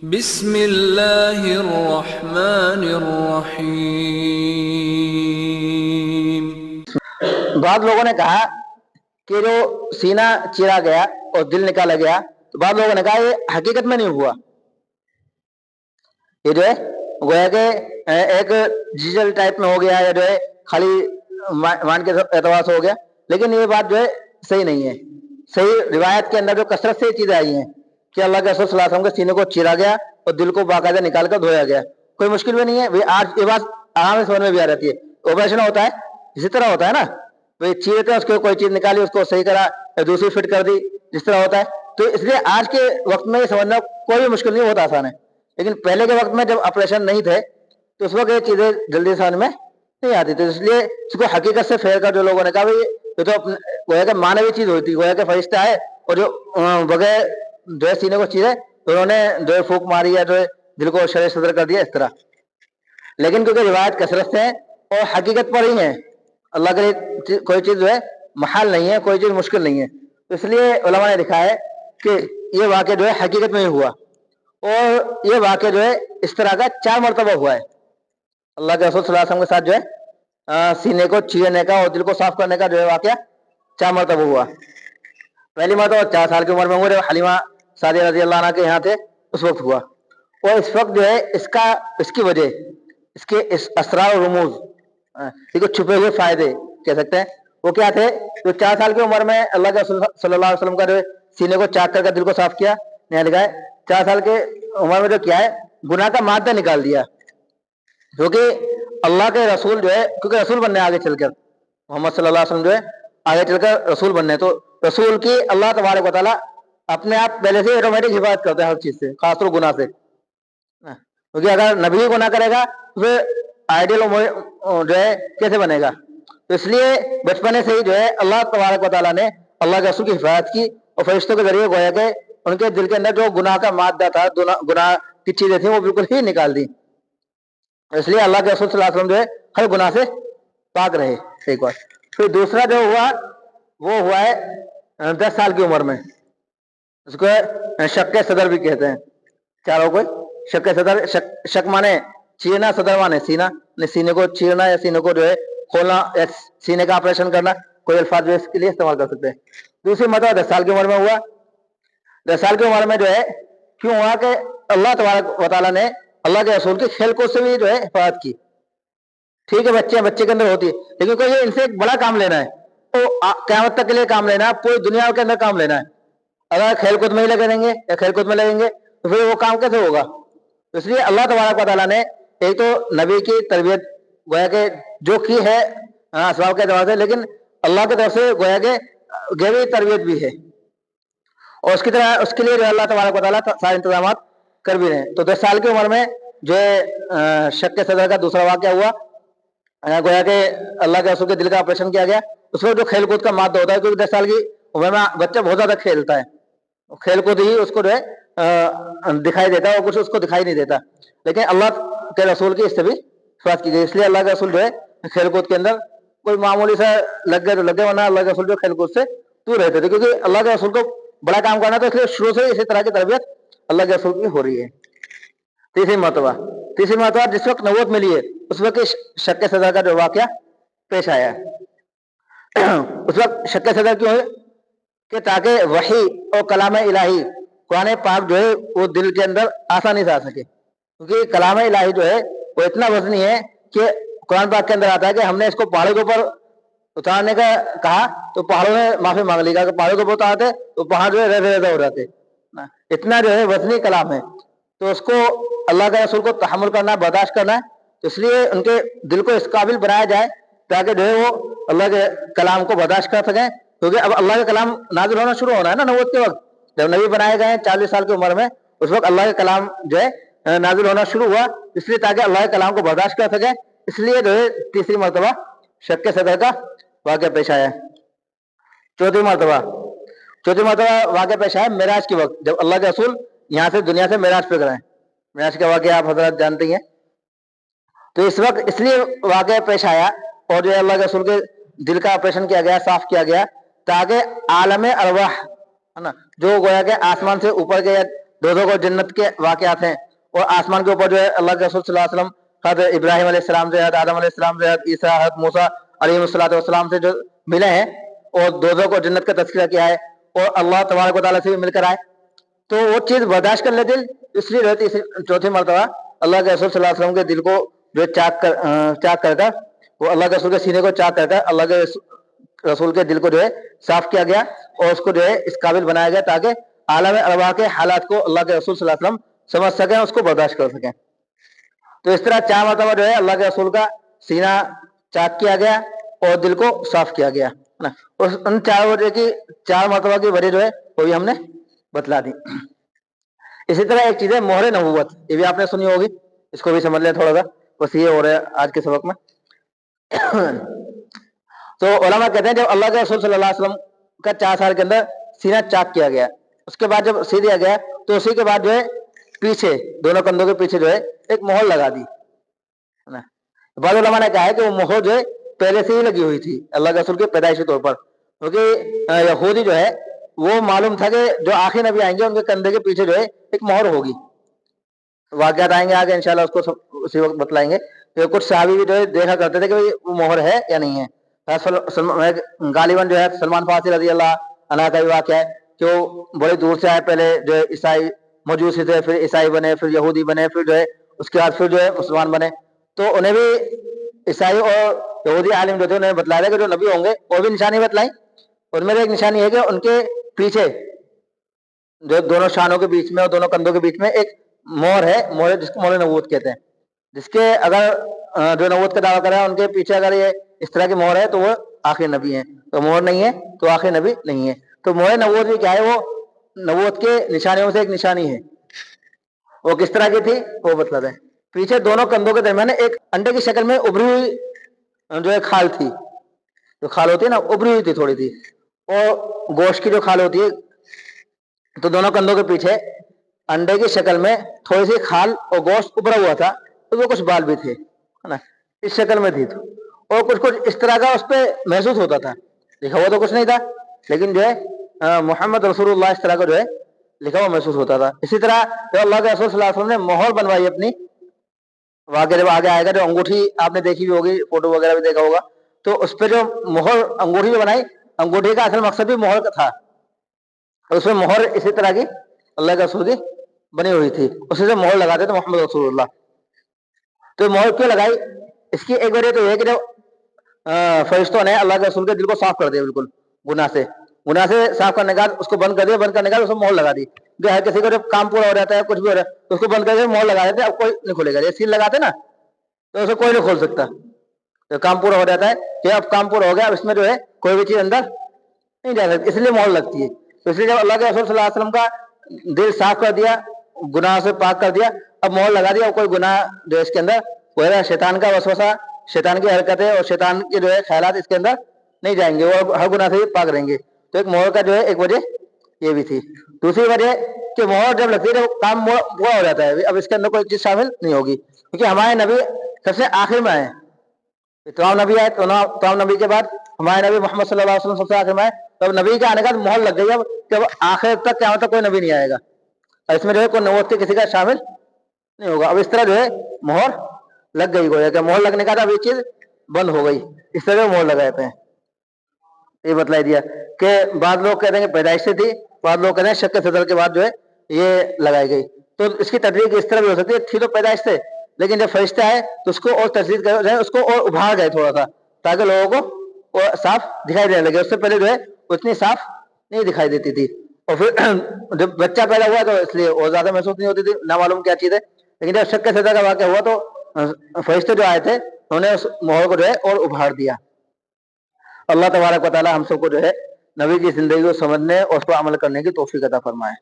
بسم اللہ الرحمن الرحیم۔ بعض لوگوں نے کہا کہ جو سینہ چیرا گیا اور دل نکالا گیا، تو بعض لوگوں نے کہا یہ حقیقت میں نہیں ہوا، یہ جو ہے گویا کہ ایک ڈیجیٹل ٹائپ میں ہو گیا، یا جو ہے خالی مان کے اعتبار سے ہو گیا۔ لیکن یہ بات جو ہے صحیح نہیں ہے۔ صحیح روایت کے اندر جو کثرت سے چیزیں آئی ہیں کہ اللہ کے رسول صلی اللہ علیہ وسلم کے سینے کو چیرا گیا اور دل کو باقاعدہ نکال کر دھویا گیا، کوئی مشکل بھی نہیں ہے۔ آج یہ بات آرام سے سمجھ میں بھی آ جاتی ہے۔ آپریشن ہوتا ہے اسی طرح ہوتا ہے نا، چیرتے ہیں، اس کو کوئی چیز نکالی، اس کو صحیح کرا، دوسری فٹ کر دی، جس طرح ہوتا ہے۔ تو اس لیے آج کے وقت میں یہ سمجھنا کوئی بھی مشکل نہیں، بہت آسان ہے۔ لیکن پہلے کے وقت میں جب آپریشن نہیں تھے تو اس وقت یہ چیزیں جلدی سمجھ میں نہیں آتی تھی، اس لیے اس کو حقیقت سے پھیر کر جو لوگوں نے کہا بھائی یہ تو گویا کہ مانوی چیز ہوتی ہے، گویا کہ فرشتہ ہے اور جو بغیر جو ہے سینے کو چیرے تو انہوں نے جو ہے پھونک ماری یا جو ہے دل کو شرح صدر کر دیا، اس طرح۔ لیکن کیونکہ روایت کثرت سے ہے اور حقیقت پر ہی ہے، اللہ کے لیے کوئی چیز جو ہے محال نہیں ہے، کوئی چیز مشکل نہیں ہے، اس لیے علماء نے لکھا ہے کہ یہ واقعہ جو ہے حقیقت میں ہی ہوا، اور یہ واقعہ جو ہے اس طرح کا 4 مرتبہ ہوا ہے۔ اللہ کے رسول صلی اللہ علیہ وسلم کے ساتھ جو ہے سینے کو چیرنے کا اور دل کو صاف کرنے کا جو ہے واقعہ 4 مرتبہ ہوا۔ پہلی مرتبہ 4 سال کی عمر میں ہوا، حلیمہ سعدیہ رضی اللہ عنہ کے یہاں تھے، اس وقت ہوا۔ اور اس وقت جو ہے اس کی وجہ، اس کے اسرار و رموز، یہ چھپے ہوئے فائدے کہہ سکتے ہیں، وہ کیا تھے؟ جو 4 سال کی عمر میں اللہ کے رسول صلی اللہ علیہ وسلم کا جو سینے کو چاک کر دل کو صاف کیا، یہاں لکھا ہے 4 سال کے عمر میں جو کیا ہے گناہ کا مادہ نکال دیا، کیونکہ اللہ کے رسول جو ہے، کیونکہ رسول بننے آگے چل کر محمد صلی اللہ علیہ وسلم جو ہے آگے چل کر رسول بننے، تو رسول کی اللہ تبارک و تعالیٰ اپنے آپ پہلے سے آٹومیٹک حفاظت کرتے ہیں ہر چیز سے، خاص طور گناہ سے، کیونکہ اگر نبی گناہ کرے گا تو پھر آئیڈیل جو ہے کیسے بنے گا؟ تو اس لیے بچپنے سے ہی جو ہے اللہ تبارک و تعالیٰ نے اللہ کے رسول کی حفاظت کی، اور فرشتوں کے ذریعے گویا کہ ان کے دل کے اندر جو گناہ کا مادہ تھا، گناہ کی چیزیں تھیں، وہ بالکل ہی نکال دی۔ اس لیے اللہ کے رسول صلی اللہ علیہ وسلم جو ہے ہر گناہ سے پاک رہے، ایک بار۔ پھر دوسرا جو ہوا وہ ہوا ہے 10 سال کی عمر میں، اس کو شق صدر بھی کہتے ہیں، چاروں کو شق صدر، شق مانے چیرنا، صدر مانے سینہ، سینے کو چیرنا یا سینے کو جو ہے کھولنا یا سینے کا آپریشن کرنا، کوئی الفاظ جو اس کے لیے استعمال کر سکتے ہیں۔ دوسری مرتبہ 10 سال کی عمر میں ہوا۔ 10 سال کی عمر میں جو ہے کیوں ہوا کہ اللہ تبارک و تعالیٰ نے اللہ کے رسول کی کھیل کود سے بھی جو ہے حفاظت کی۔ ٹھیک ہے بچے کے اندر ہوتی ہے، لیکن کوئی ان سے ایک بڑا کام لینا ہے، تو قیامت تک کے لیے کام لینا ہے، پوری دنیا کے اندر کام لینا ہے۔ اگر کھیل کود میں ہی لگے رہیں گے یا کھیل کود میں لگیں گے تو پھر وہ کام کیسے ہوگا؟ اس لیے اللہ تبارک و تعالیٰ نے ایک تو نبی کی تربیت گویا کہ جو کی ہے اسباب کے اعتبار سے، لیکن اللہ کی طرف سے گویا کہ گہری تربیت بھی ہے، اور اس کی طرح اس کے لیے جو اللہ تبارک و تعالیٰ سارے انتظامات کر بھی رہے ہیں۔ تو 10 سال کی عمر میں جو ہے شق صدر کا دوسرا واقعہ ہوا، گویا کہ اللہ کے رسول کے دل کا آپریشن کیا گیا۔ اس میں جو کھیل کود کا مادہ ہوتا ہے، کیونکہ 10 سال کی عمر میں بچہ بہت زیادہ کھیلتا ہے، کھیل کود ہی اس کو جو ہے دکھائی دیتا ہے، اور کچھ اس کو دکھائی نہیں دیتا، لیکن اللہ کے رسول کی اس سے بھی حفاظت کی گئی۔ اس لیے اللہ کے رسول جو ہے کھیل کود کے اندر کوئی معمولی سا لگ گئے تو لگ گئے، ورنہ اللہ کے رسول جو کھیل کود سے دور رہتے تھے، کیونکہ اللہ کے رسول کو بڑا کام کرنا، تو اس لیے شروع سے اسی طرح کی تربیت اللہ کے رسول کی ہو رہی ہے۔ تیسری مرتبہ جس وقت نبوت ملی ہے، اس وقت شق صدر کا جو واقعہ پیش آیا ہے۔ اس وقت شق صدر کیوں ہے کہ تاکہ وحی اور کلام الہی قرآن پاک جو ہے وہ دل کے اندر آسانی سے آ سکے، کیونکہ کلام الہی جو ہے وہ اتنا وزنی ہے کہ قرآن پاک کے اندر آتا ہے کہ ہم نے اس کو پہاڑوں کے اوپر اتارنے کا کہا تو پہاڑوں نے معافی مانگ لی، کہ پہاڑوں کے اوپر اتارتے تو پہاڑ جو ہے ریزہ ہو جاتے، اتنا جو ہے وزنی کلام ہے، تو اس کو اللہ کے رسول کو تحمل کرنا، برداشت کرنا ہے، تو اس لیے ان کے دل کو اس قابل بنایا جائے تاکہ جو ہے وہ اللہ کے کلام کو برداشت کر سکیں، کیونکہ اب اللہ کا کلام نازل ہونا شروع ہونا ہے نا نبوت کے وقت، جب نبی بنائے گئے 40 سال کی عمر میں، اس وقت اللہ کا کلام جو ہے نازل ہونا شروع ہوا، اس لیے تاکہ اللہ کے کلام کو برداشت کر سکیں، اس لیے جو ہے تیسری مرتبہ شق صدر کا واقعہ پیش آیا ہے۔ چوتھی مرتبہ واقعہ پیش آیا معراج کے وقت، جب اللہ کے رسول یہاں سے دنیا سے معراج پہ گئے۔ معراج کا واقعہ آپ حضرات جانتے ہیں، تو اس وقت اس لیے واقعہ پیش آیا، اور جو اللہ کے رسول کے دل کا آپریشن کیا گیا، صاف کیا گیا، تاکہ عالم ارواح ہے نا، جو گویا کہ آسمان سے اوپر کے दो को जन्नत के वाकयात हैं। और आसमान के ऊपर जो है अल्लाह के रसूल सल्लल्लाहु अलैहि वसल्लम हज़रत इब्राहिम अलैहिस्सलाम से, हज़रत आदम अलैहिस्सलाम से, हज़रत ईसा, हज़रत मूसा अलैहिस्सलाम से जो मिले हैं, और दो को जन्नत का तज़किरा किया है, और अल्लाह तबारक व तआला से भी मिलकर आए, तो वो चीज बर्दाश्त कर लेते, इसलिए रहती चौथी मरतबा अल्लाह के रसूल सल्लल्लाहु अलैहि वसल्लम के दिल को जो चाक करता, वो अल्लाह के रसूल के सीने को चाक करता, अल्लाह के रसूल के दिल को जो है साफ किया गया और उसको जो है इस काबिल बनाया गया ताकि आलम अरवाह के हालात को अल्लाह के रसूल सल्लल्लाहु अलैहि वसल्लम समझ सकें, उसको बर्दाश्त कर सकें। तो इस तरह 4 मरतबा जो है अल्लाह के रसूल का सीना चाक किया गया और दिल को साफ किया गया ना। और उन 4 मरतबा की वजह जो है वो भी हमने बतला दी। इसी तरह एक चीज है मोहर नबूवत, ये भी आपने सुनी होगी, इसको भी समझ लें थोड़ा सा, बस ये हो रहा है आज के सबक में। तो उलमा कहते हैं जब अल्लाह के रसूल सल्लल्लाहु अलैहि वसल्लम का 4 साल के अंदर सीना चाक किया गया, उसके बाद जब सी दिया गया, तो उसी के बाद जो है पीछे दोनों कंधों के पीछे जो है एक मोहर लगा दी ना। बाद उलमा ने कहा है कि वो मोहर जो है पहले से ही लगी हुई थी अल्लाह के रसूल के पैदाइशी तौर पर, क्योंकि यहूदी जो है वो मालूम था कि जो आखिरी नबी आएंगे उनके कंधे के पीछे जो है एक मोहर होगी। वाक़यात आएंगे आगे इंशाल्लाह, उसको उसी वक्त बतलाएंगे। तो कुछ सहाबी भी जो है देखा करते थे कि भाई वो मोहर है या नहीं है। गालिबन जो है सलमान फारसी रज़ी अल्लाह अन्हु का भी वाक़या है कि वो बड़ी दूर से आए, पहले जो है ईसाई मजूसी थे, फिर ईसाई बने, फिर यहूदी बने, फिर जो है उसके बाद फिर जो है मुसलमान बने। तो उन्हें भी ईसाई और यहूदी आलिम जो थे उन्हें बतलाया था कि जो नबी होंगे और भी निशानी बतलाई। उनमें एक निशानी है कि उनके पीछे जो दोनों शानों के बीच में और दोनों कंधों के बीच में एक मोहर है, मोहर जिसको मोहर नबूवत कहते हैं, जिसके अगर जो नबूवत का दावा कर रहा है उनके पीछे अगर ये इस तरह की मोहर है तो वो आखिरी नबी है, तो मोहर नहीं है तो आखिरी नबी नहीं है। तो मोहर नबूवत भी क्या है, वो नबूवत के निशानियों से एक निशानी है। वो किस तरह की थी वो बतला दें। पीछे दोनों कंधों के दरमियान एक अंडे की शक्ल में उभरी हुई जो है खाल थी, जो खाल होती है ना उभरी हुई थी थोड़ी थी, और गोश्त की जो खाल होती है, तो दोनों कंधों के पीछे अंडे की शक्ल में थोड़ी सी खाल और गोश्त उभरा हुआ था, तो वो कुछ बाल भी थे है ना, इस शक्ल में थी। तो और कुछ कुछ इस तरह का उस पर महसूस होता था, लिखा हुआ तो कुछ नहीं था, लेकिन जो है मोहम्मद रसूलुल्लाह इस तरह का जो है लिखा हुआ महसूस होता था। इसी तरह जो अल्लाह के रसूल सल्लल्लाहु अलैहि वसल्लम ने मोहर बनवाई अपनी, वाक़या जब आगे आएगा, जो अंगूठी आपने देखी भी होगी, फोटो वगैरह भी देखा होगा, तो उस पर जो मोहर अंगूठी जो बनाई, अंगूठी का असल मकसद भी मोहर का था, और उसमें मोहर इसी तरह की अल्लाह के रसूल की बनी हुई थी, उसी से मोहर लगाते थे मोहम्मद रसूलुल्लाह। तो मोहर क्यों लगाई, इसकी एक वजह तो यह है कि जब फरिश्तों ने अल्लाह के रसूल के दिल को साफ कर दिया, बिल्कुल गुनाह से साफ करने के बाद उसको बंद कर दिया, बंद करने के बाद उसको मोहर लगा दी। जो हर किसी को जब काम पूरा हो जाता है, कुछ भी हो रहा है, तो उसको बंद करके मोहर लगा देते, अब कोई नहीं खोलेगा। ये सील लगाते ना, तो उसको कोई नहीं खोल सकता, तो काम पूरा हो जाता है कि अब काम पूरा हो गया, अब इसमें जो है कोई भी चीज अंदर नहीं जा सकती, इसलिए मोहर लगती है। तो इसलिए जब अल्लाह के रसूल सल्लल्लाहु अलैहि वसल्लम का दिल साफ कर दिया, गुनाह से पाक कर दिया, अब मोहर लगा दिया, कोई गुनाह जो इसके अंदर वगैरह शैतान का वसवसा, शैतान की हरकतें और शैतान के जो है ख्यालात इसके अंदर नहीं जाएंगे, वो हर गुनाह से पाक रहेंगे। तो एक मोहर का जो है एक वजह ये भी थी। दूसरी वजह कि मोहर जब लगती है तो काम पूरा हो जाता है, अब इसके अंदर कोई चीज शामिल नहीं होगी, क्योंकि हमारे नबी सबसे आखिर में आए, तमाम नबी आए, तमाम नबी के बाद हमारे नबी मोहम्मद सल्लल्लाहु अलैहि वसल्लम सबसे आखिर में आए, तो अब नबी के आने का मोहर लग गई, अब आखिर तक क्या कोई नबी नहीं आएगा, और इसमें जो है कोई नबूवत के किसी का शामिल नहीं होगा। अब इस तरह जो है मोहर लग गई, गोया मोहर लगने का अब ये चीज बंद हो गई, इस तरह मोहर लगाते हैं। ये बतला दिया कि बाद लोग कहते हैं कि पैदाइश से थी, बाद लोग कहते हैं शक सदर के बाद जो है ये लगाई गई। तो इसकी तदरीक इस तरह भी हो सकती है, थी तो पैदाइश से, लेकिन जब फरिश्ता है तो उसको और तजदीद कर, उसको और उभार गए थोड़ा सा, ताकि लोगों को साफ दिखाई देने लगे। उससे पहले जो है उतनी साफ नहीं दिखाई देती थी, और फिर जब बच्चा पैदा हुआ तो इसलिए और ज्यादा महसूस नहीं होती थी, ना मालूम क्या चीज है। लेकिन जब शक सदर का वाक़या हुआ तो फरिश्ते जो आए थे उन्होंने उस मोहर को जो है और उभार दिया। अल्लाह तबारक व तआला हम सबको जो है नबी की जिंदगी को समझने और उस पर अमल करने की तौफीक अता फरमाए।